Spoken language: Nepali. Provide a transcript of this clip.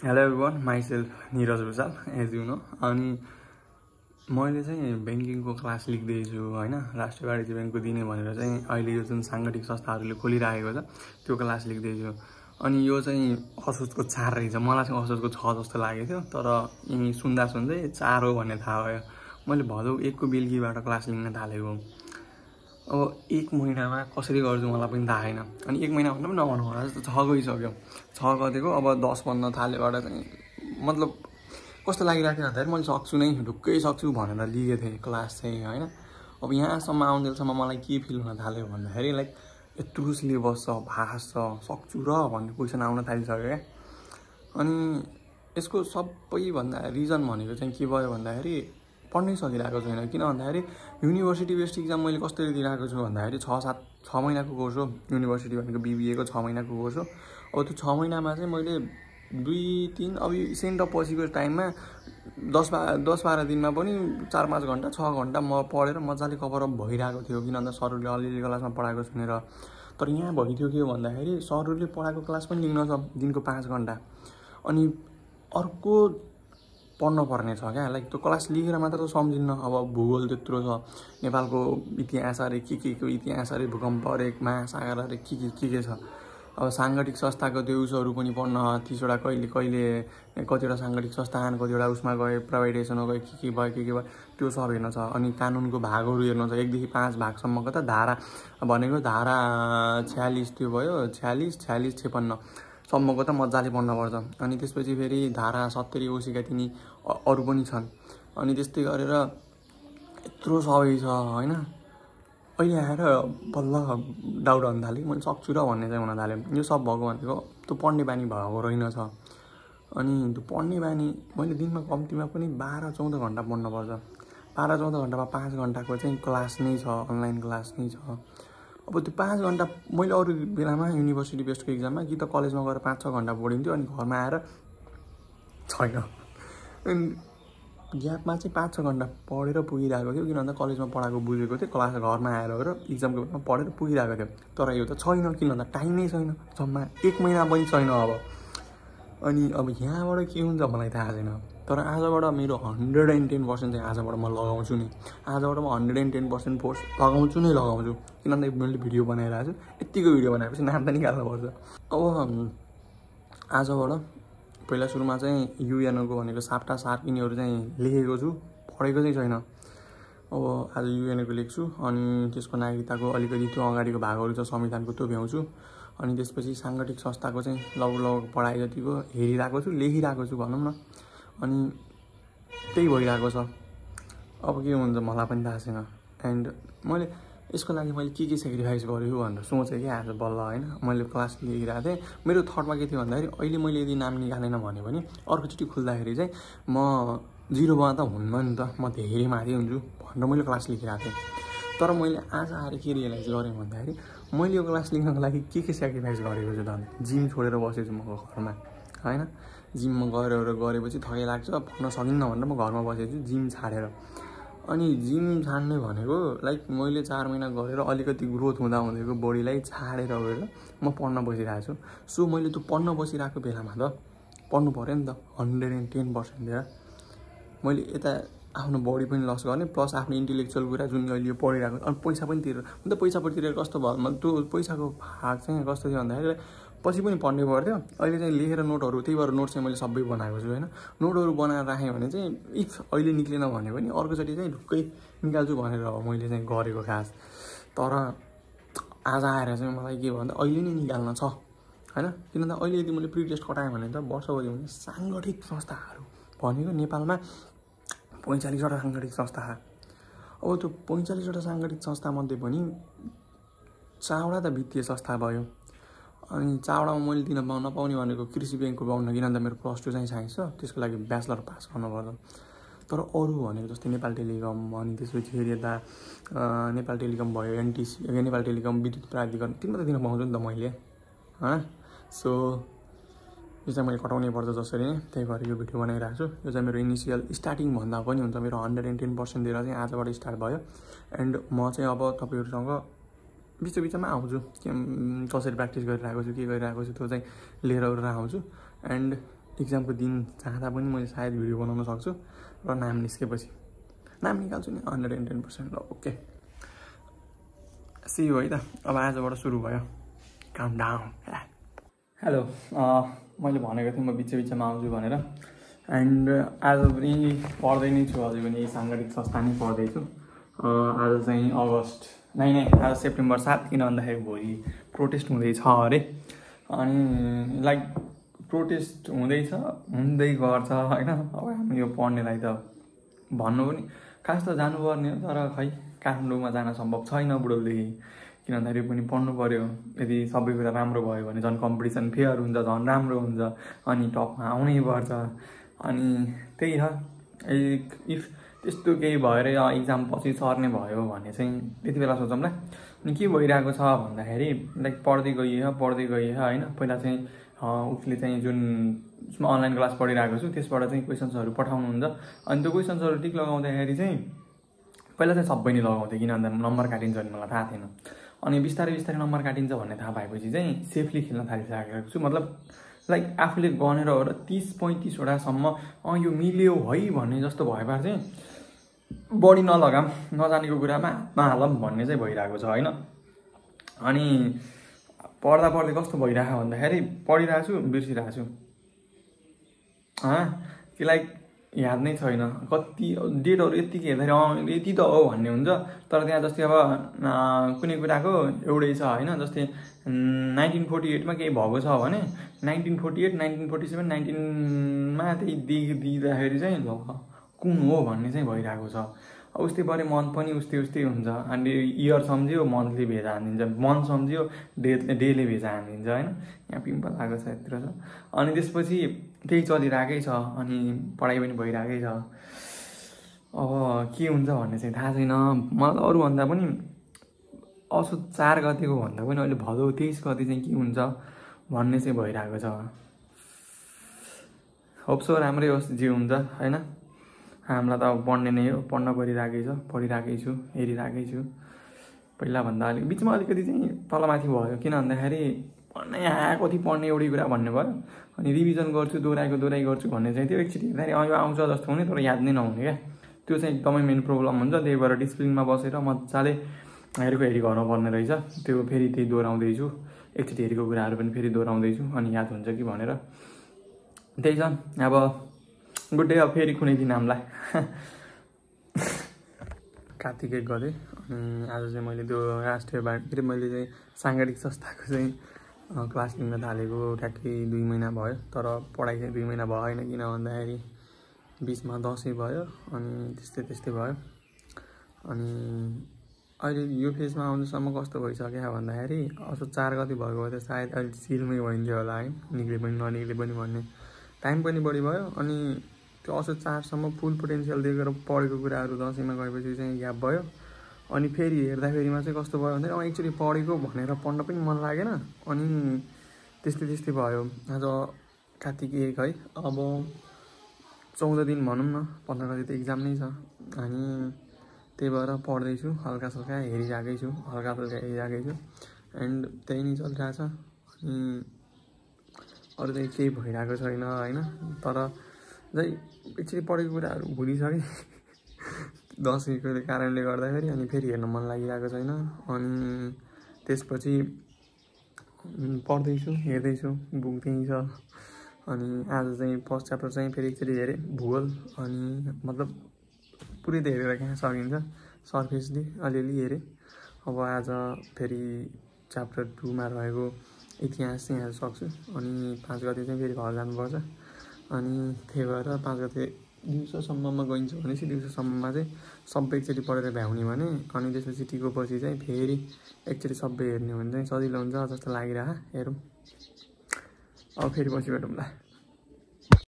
Hello everyone, myself Niraj Bhusal as you know. अनि मैले चाहिँ ब्याङ्किङको क्लास लिख्दैछु होइन, राष्ट्रिय वाणिज्य ब्याङ्कको दिने भनेर चाहिँ अहिले यो जुन साङ्गठिक संस्थाहरूले खोलिरहेको छ त्यो क्लास लिख्दैछु। अनि यो चाहिँ असोजको 4 रहेछ, मलाई चाहिँ असोजको 6 जस्तो लागेको थियो, तर यिनी सुन्दा सुन्दै 4 हो भन्ने थाहा भयो। मैले भदौ 1 को बेलुकीबाट क्लास लिन थालेको। अब 1 महिनामा कसरी गर्छु मलाई पनि थाहा छैन। अनि 1 महिना भन्दा पनि नभनौँ होला, जस्तो 6 गइसक्यो। 6 गतेको अब 10 बन्न थालेबाट चाहिँ मतलब कस्तो लागिरहेको थियो भन्दाखेरि मैले सक्छु नै, ढुक्कै सक्छु भनेर लिएको थिएँ क्लास चाहिँ होइन। अब यहाँसम्म आउन्जेलसम्म मलाई के फिल हुन थाल्यो भन्दाखेरि लाइक यत्रो सिलेबस छ, भाष छ, सक्छु र भन्ने क्वेसन आउन थालिसक्यो क्या। अनि यसको सबैभन्दा रिजन भनेको चाहिँ के भयो भन्दाखेरि पढ्नै सकिरहेको छैन। किन भन्दाखेरि युनिभर्सिटी बेस्ड इक्जाम मैले कसरी दिइरहेको छु भन्दाखेरि 6 महिनाको कोर्स हो युनिभर्सिटी भनेको, BBA को 6 महिनाको कोर्स हो। अब त्यो 6 महिनामा चाहिँ मैले 2-3 अब सेन्ट अप पछिको टाइममा 10-12 दिनमा पनि 4-5 घन्टा 6 घन्टा म पढेर मजाले कभर अप भइरहेको थियो। किन भन्दा सरहरूले अलिअलि क्लासमा पढाएको सुनेर। तर यहाँ भइदियो के भन्दाखेरि सरहरूले पढाएको क्लास पनि लिन छ दिनको 5 घन्टा, अनि अर्को पढ्नु पर्ने छ क्या। लाइक त्यो क्लास लिएर मात्र त सम्झिन्न। अब भूगोल त्यत्रो छ, नेपालको इतिहास अरे के को इतिहास अरे, भूकम्प अरे, महासागर अरे के छ। अब साङ्गठिक संस्थाको त्यो उसहरू पनि पढ्न 30वटा कतिवटा साङ्गठिक संस्थान, कतिवटा उसमा गए, प्राइभेटाइजेसनमा गए, के भयो त्यो सब हेर्न छ। अनि कानुनको भागहरू हेर्न छ, 1 देखि 5 भागसम्मको त धारा भनेको धारा 46 त्यो भयो, 46-56 सम्मको त मजाले पढ्नुपर्छ। अनि त्यसपछि फेरि धारा 70 ओसीका तिनी अरू पनि छन्। अनि त्यस्तै गरेर यत्रो सबै छ होइन। अहिले आएर बल्ल डाउट हुन थाल्यो, मैले सक्छु र भन्ने चाहिँ हुन थाल्यो। यो सब भएको भनेको त्यो पढ्ने बानी भएको रहेनछ। अनि त्यो पढ्ने बानी मैले दिनमा कम्तीमा पनि 12-14 घन्टा पढ्नुपर्छ। 12-14 घन्टामा 5 घन्टाको चाहिँ क्लास नै छ, अनलाइन क्लास नै छ। अब त्यो 5 घन्टा मैले अरू बेलामा युनिभर्सिटी बेस्डको इक्जाममा कि त कलेजमा गएर 5-6 घन्टा पढिन्थ्यो, अनि घरमा आएर छैन। ग्यापमा चाहिँ 5-6 घन्टा पढेर पुगिरहेको थियो। किन भन्दा कलेजमा पढाएको बुझेको थियो, क्लास घरमा आएर इक्जामको बेलामा पढेर पुगिरहेको थियो। तर यो त छैन, किन भन्दा टाइम नै छैन, जम्मा 1 महिना पनि छैन अब। अनि अब यहाँबाट के हुन्छ मलाई थाहा छैन। तर आजबाट मेरो 110% चाहिँ आजबाट म लगाउँछु नै। आजबाट म 110% फोर्स लगाउँछु नै लगाउँछु। किन भन्दा मैले भिडियो बनाइरहेको छु, यत्तिको भिडियो बनाएपछि नाम त निकाल्नुपर्छ। अब आजबाट पहिला सुरुमा चाहिँ युएनओको भनेको साप्टा सार्प यिनीहरू चाहिँ लेखेको छु, पढेको चाहिँ छैन। अब आज युएनओको लेख्छु, अनि त्यसको नागरिकताको अलिकति त्यो अगाडिको भागहरू छ संविधानको त्यो भ्याउँछु। अनि त्यसपछि साङ्गठिक संस्थाको चाहिँ लगभग पढाइ जतिको हेरिरहेको छु, लेखिरहेको छु भनौँ न। अनि त्यही भइरहेको छ। अब के हुन्छ मलाई पनि थाहा छैन। एन्ड मैले यसको लागि मैले के सेक्रिफाइस गरेँ भनेर सोचेँ क्या आज बल्ल होइन। मैले क्लास लिइरहेको थिएँ, मेरो थटमा के थियो भन्दाखेरि अहिले मैले यदि नाम निकालेन भने पनि अर्कोचोटि खुल्दाखेरि चाहिँ म 0मा त हुन्न नि त, म धेरै माथि हुन्छु भनेर मैले क्लास लेखिरहेको थिएँ। तर मैले आज आएर के रियलाइज गरेँ भन्दाखेरि मैले यो क्लास लेख्नको लागि के सेक्रिफाइस गरेको छु त। जिम छोडेर बसेछु म घरमा होइन। जिममा गरेपछि थकै लाग्छ, पढ्न सकिन्न भनेर म घरमा बसेछु जिम छाडेर। अनि जिम छाड्ने भनेको लाइक मैले 4 महिना गरेर अलिकति ग्रोथ हुँदा हुँदैको बडीलाई छाडेर गएर म पढ्न बसिरहेको छु। सो मैले त्यो पढ्न बसिरहेको बेलामा त पढ्नु पऱ्यो नि त 110% दिएर। मैले यता आफ्नो बडी पनि लस गर्ने, प्लस आफ्नो इन्टेलेक्चुअल कुरा जुन अहिले यो पढिरहेको, अनि पैसा पनि तिरेर। अन्त पैसा पनि तिरेर कस्तो भयो, त्यो पैसाको भाग चाहिँ कस्तो थियो भन्दाखेरि पछि पनि पढ्नै पर्थ्यो। अहिले चाहिँ लेखेर नोटहरू, त्यही भएर नोट चाहिँ मैले सबै बनाएको छु होइन। नोटहरू बनाएर राखेँ भने चाहिँ इफ अहिले निक्लेन भने पनि अर्कोचोटि चाहिँ ढुक्कै निकाल्छु भनेर हो मैले चाहिँ गरेको खास। तर आज आएर चाहिँ मलाई के भन्दा अहिले नै निकाल्न छ होइन। किन भन्दा अहिले यदि मैले प्रि टेस्ट कटाएँ भने त वर्षभरि हुने साङ्गठिक संस्थाहरू भनेको नेपालमा 45वटा साङ्गठिक संस्था। अब त्यो 45वटा साङ्गठिक संस्थामध्ये पनि 4वटा त वित्तीय संस्था भयो। अनि 4वटामा मैले दिन नपाउने भनेको कृषि ब्याङ्कको पाउन, किन भन्दा मेरो +2 चाहिँ साइन्स छ, त्यसको लागि ब्याचलर पास गर्नुपर्छ। तर अरू भनेको जस्तै नेपाल टेलिकम, अनि त्यसपछि फेरि यता नेपाल टेलिकम भयो, NTC नेपाल टेलिकम, विद्युत प्राधिकरण, तिनमा त दिन पाउँछु नि त मैले होइन। सो यो चाहिँ मैले कटाउनै पर्छ जसरी नै, त्यही भएर यो भिडियो बनाइरहेको छु। यो चाहिँ मेरो इनिसियल स्टार्टिङ भन्दा पनि हुन्छ, मेरो 110% दिएर चाहिँ आजबाट स्टार्ट भयो। एन्ड म चाहिँ अब तपाईँहरूसँग बिचमा आउँछु, कसरी प्र्याक्टिस गरिरहेको छु, के गरिरहेको छु त्यो चाहिँ लिएर आउँछु। एन्ड इक्जामको दिन जाँदा पनि मैले सायद भिडियो बनाउन सक्छु र नाम निस्केपछि नाम निकाल्छु नि 110%। ल ओके सी यू है त। अब आजबाट सुरु भयो काउन्टडाउन। हेलो मैले भनेको थिएँ म बिचमा आउँछु भनेर एन्ड आज पनि पढ्दै नै छु, अझै पनि साङ्गठिक संस्था नै पढ्दैछु। आज चाहिँ अगस्त आज सेप्टेम्बर 7 किन भन्दाखेरि भोलि प्रोटेस्ट हुँदैछ अरे। अनि लाइक प्रोटेस्ट हुँदै गर्छ होइन। अब हामी यो पढ्नेलाई त भन्नु पनि खास त जानुपर्ने हो, तर खै काठमाडौँमा जान सम्भव छैन बुढोलदेखि, किन भन्दाखेरि पनि पढ्नु पऱ्यो। यदि सबै कुरा राम्रो भयो भने झन् कम्पिटिसन फेयर हुन्छ, झन् राम्रो हुन्छ, अनि टपमा आउनै पर्छ। अनि त्यही हो, इफ त्यस्तो केही भएर इक्जाम पछि सर्ने भयो भने चाहिँ त्यति बेला सोचौँला। अनि के भइरहेको छ भन्दाखेरि लाइक पढ्दै गइयो होइन। पहिला चाहिँ उसले चाहिँ जुन अनलाइन क्लास पढिरहेको छु त्यसबाट चाहिँ क्वेसन्सहरू पठाउनुहुन्छ। अनि त्यो क्वेसन्सहरू टिक लगाउँदाखेरि चाहिँ पहिला चाहिँ सबै नै लगाउँथेँ, किन भन्दा नम्बर काटिन्छ भने मलाई थाहा थिएन। अनि बिस्तारै नम्बर काटिन्छ भन्ने थाहा भएपछि चाहिँ सेफली खेल्न थालिसकेको छु। मतलब लाइक आफूले गनेर हो र 30-35 वटासम्म यो मिल्यो है भन्ने जस्तो भएपछि चाहिँ बढी नजानेको कुरामा नहालौँ भन्ने चाहिँ भइरहेको छ होइन। अनि पढ्दै कस्तो भइरहेको भन्दाखेरि पढिरहेको छु बिर्सिरहेको छु कि लाइक याद नै छैन कति डेटहरू यतिकै हेर्दाखेरि यति त हो भन्ने हुन्छ। तर त्यहाँ जस्तै अब कुनै कुराको एउटै छ होइन। जस्तै 1948मा केही भएको छ भने 1948, 1947, 19मा त्यही दिँदाखेरि चाहिँ ल कुन हो भन्ने चाहिँ भइरहेको छ। उस्तै परे मन्थ पनि उस्तै हुन्छ। अनि इयर सम्झियो मन्थली भेजा हानिदिन्छ, मन्थ सम्झियो डेले भेजा हानिदिन्छ होइन। यहाँ पिम्पल आएको छ यत्र छ। अनि त्यसपछि त्यही चलिरहेकै छ, अनि पढाइ पनि भइरहेकै छ। अब के हुन्छ भन्ने चाहिँ थाहा छैन मलाई। अरूभन्दा पनि असोज 4 गतिको भन्दा पनि अहिले भदौ 23 गति चाहिँ के हुन्छ भन्ने चाहिँ भइरहेको छ। होप्सो राम्रै होस् जे हुन्छ होइन। हामीलाई त अब पढ्ने नै हो, पढ्न पढिरहेकै छु हेरिरहेकै छु। पहिलाभन्दा बिचमा अलिकति चाहिँ तलमाथि भयो, किन भन्दाखेरि पढ्नै कति पढ्ने एउटै कुरा भन्ने भयो। अनि रिभिजन गर्छु दोहोराइ गर्छु भन्ने चाहिँ त्यो एकचोटि हेर्दाखेरि यो आउँछ जस्तो हुने तर याद नै नहुने क्या। त्यो चाहिँ एकदमै मेन प्रब्लम हुन्छ। त्यही भएर डिसिप्लिनमा बसेर मजाले हेरी गर्नुपर्ने रहेछ। त्यो फेरि त्यही दोहोऱ्याउँदैछु, एकचोटि हेरेको कुराहरू पनि फेरि दोहोऱ्याउँदैछु, अनि याद हुन्छ कि भनेर। त्यही छ। अब गुड डे। अब फेरि कुनै दिन हामीलाई कार्तिक 1 गते। अनि आज चाहिँ मैले त्यो राष्ट्रिय मैले चाहिँ साङ्गठिक संस्थाको चाहिँ क्लास लिन थालेको ठ्याक्कै 2 महिना भयो। तर पढाइ चाहिँ 2 महिना भएन, किन भन्दाखेरि बिचमा दसैँ भयो अनि त्यस्तै भयो। अनि अहिले यो फेजमा आउनुसम्म कस्तो भइसक्यो भन्दाखेरि असो 4 गति भएको भए त सायद अहिले सिलमै भइन्थ्यो होला है, निक्ले पनि ननिक्ले पनि भन्ने। टाइम पनि बढी भयो। अनि त्यो असो 4सम्म फुल पोटेन्सियल दिएर पढेको कुराहरू दसैँमा गएपछि चाहिँ ग्याप भयो। अनि फेरि हेर्दाखेरिमा चाहिँ कस्तो भयो भन्दाखेरि एकचोटि पढेको भनेर पढ्न पनि मन लागेन। अनि त्यस्तै भयो। आज कार्तिक 1 है। अब 14 दिन भनौँ न, 15 गति त इक्जाम नै छ। अनि त्यही भएर पढ्दैछु, हल्का हेरिरहेकै छु एन्ड त्यही नै चलिरहेछ। अनि अरू चाहिँ केही भइरहेको छैन होइन। तर चाहिँ एकचोटि पढेको कुराहरू भुलिसकेँ दसैँको कारणले गर्दाखेरि। अनि फेरि हेर्न मन लागिरहेको छैन। अनि त्यसपछि पढ्दैछु हेर्दैछु, बुक त्यहीँ छ। अनि आज चाहिँ फर्स्ट च्याप्टर चाहिँ फेरि एकचोटि हेरेँ भूगोल। अनि मतलब पुरै त हेरेर कहाँ सकिन्छ, सर्फेसली अलिअलि हेरेँ। अब आज फेरि च्याप्टर 2मा रहेको इतिहास चाहिँ आज सक्छु। अनि 5 गते चाहिँ फेरि घर जानुपर्छ। अनि त्यही भएर 5 गते दिउँसोसम्ममा गइन्छ भनेपछि दिउँसोसम्ममा चाहिँ सबै एकचोटि पढेर भ्याउने भने। अनि त्यसपछि टिको पछि चाहिँ फेरि एकचोटि सबै हेर्ने भने चाहिँ सजिलो हुन्छ जस्तो लागिरह। हेरौँ अब फेरि पछि भेटौँला।